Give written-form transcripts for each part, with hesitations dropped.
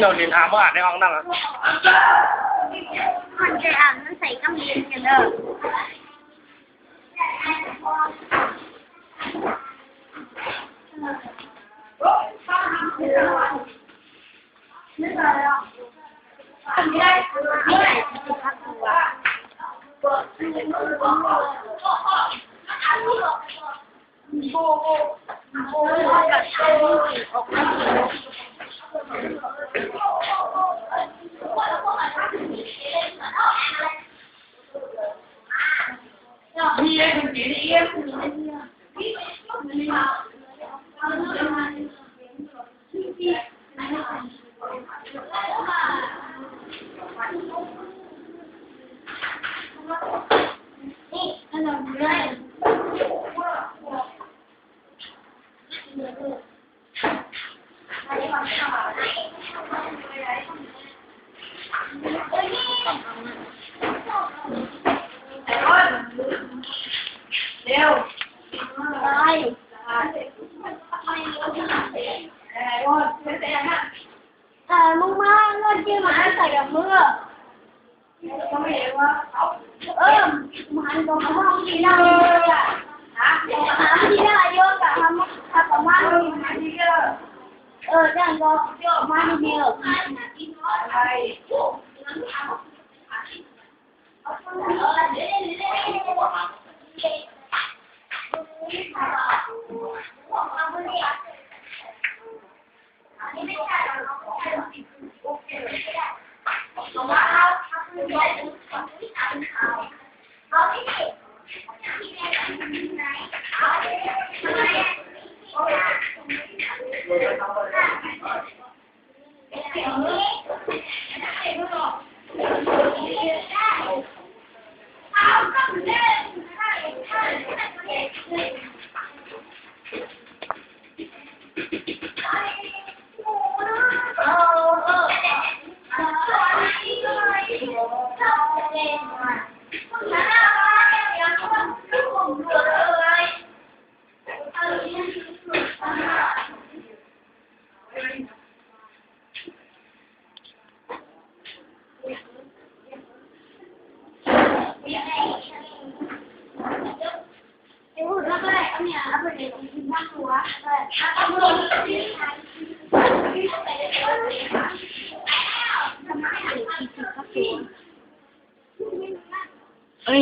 Đầu điện thoại có ảnh đây không đăng à? Con chơi ảnh nó xảy cắm điện kìa đâu. Mong má nó chưa mà anh xài gặp mưa. Mà anh còn không gì đâu. Hả? Gì đó là vô cả không có má luôn. Chắc anh có má đi nhiều.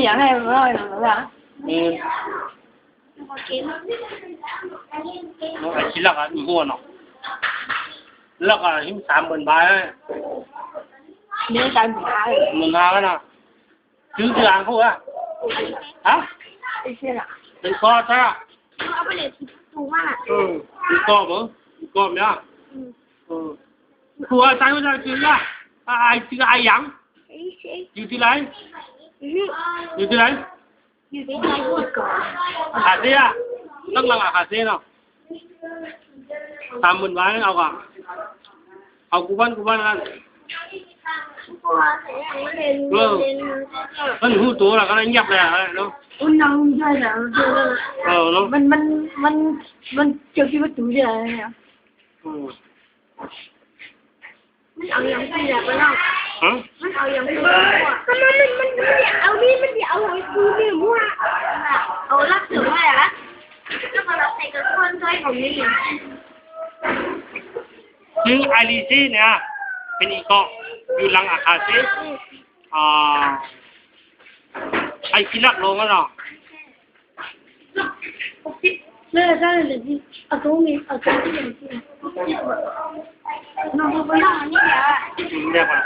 Dạng này rồi là nó phải chỉ lắc à mua nó lắc à hiếm 30,000 nếu tao mình hai cái nào chứ dự án không à hả tự co sao tự co bữa co nhá của tay ra chứ nhá ai chứ ai dám như thế này như thế này hạt gì à lắc là hạt gì nào 30,000 เอาก่อนเอากูบ้านนั่นมันหูตัวแล้วก็เงียบเลยเนาะน้องใช่แล้วเนาะมันเจอที่ประตูใช่ไหมอ่ะมันเอาอย่างที่แบบว่ามันเอาอย่างที่ว่ามันเอาดิมันเอาของกูดิมั่วเอาลักถึงว่าละก็มาใส่กับคนช่วยของนี่ซึ่งไอริซีเนี่ยเป็นอีกเกาะอยู่หลังอาคาเซ่ไอคิลักลงแล้วเนาะเลยได้เลยดิเอาตรงนี้อย่างที่น้องเขาไม่นั่งนี่แหละเรียกว่า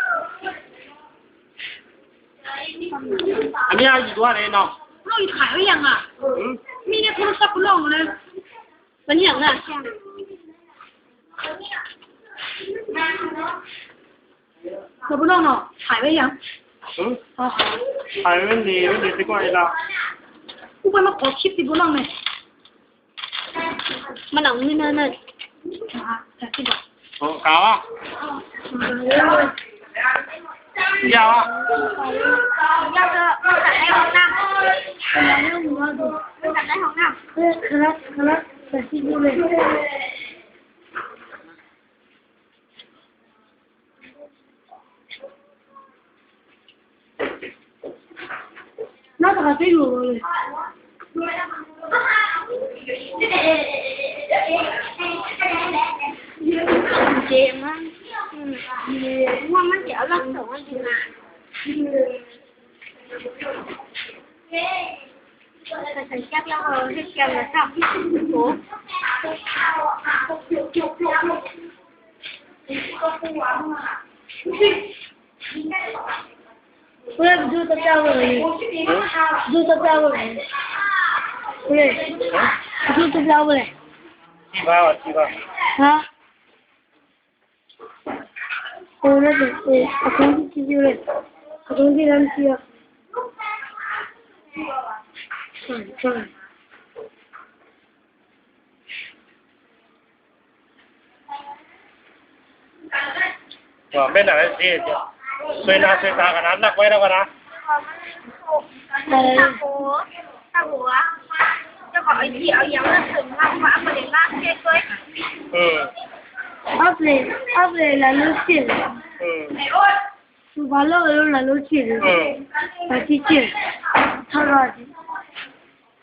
อันนี้เอาอยู่ตัวไหนเนาะเราขายไว้ยังอ่ะมีในโทรศัพท์ลงเลย มันอย่างน่ะเราไม่ต้องเนาะถ่ายไว้ยังถ่ายไม่ดีดีกว่าอีกแล้วกูไปมาขอคลิปดิบุน้องเลยมันหนังนี่นั่นน่ะแต่ที่บอกโอ้กาวอ่ะยาวอ่ะยาวจะตัดได้ห้องน้ำเราไม่รู้ว่าดูตัดได้ห้องน้ำครับแต่ที่ดูเลยน่าจะไม่รู้เลยเจ๋งมากว่ามันเดี๋ยวเราส่งให้ดูนะใส่แก๊สแล้วให้แก๊สแล้วจับโอ้เพื่อนดูตะเจ้าเลยดูตะเจ้าเลยเพื่อนดูตะเจ้าเลยที่บ้านฮะโอ้แล้วเด็กอาการที่ดีเลยอาการที่รันเสียใช่ว่าไม่หนักเลยสิช่วยตากันนั้นนักไว้แล้วกันนะถ้าหัวจะขอไอ้ที่เอาอย่างนั้นถึงมากกว่าประเด็นมากแค่ด้วยเอาเลยแล้วรู้สึกสุภาพแล้วรู้สึกแต่ที่เจ็บทรมาน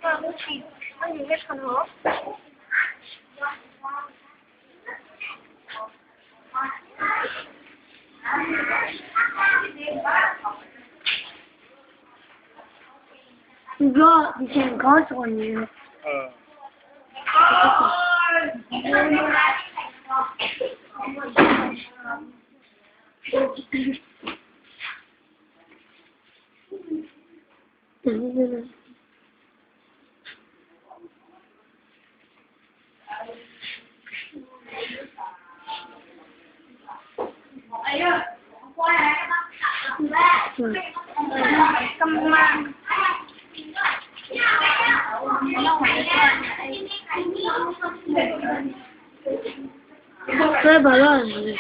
ก็รู้สึกมันอยู่ไม่ทันหรอก็ดิฉันก็สอนอยู่กำลังเพื่อบอลเลย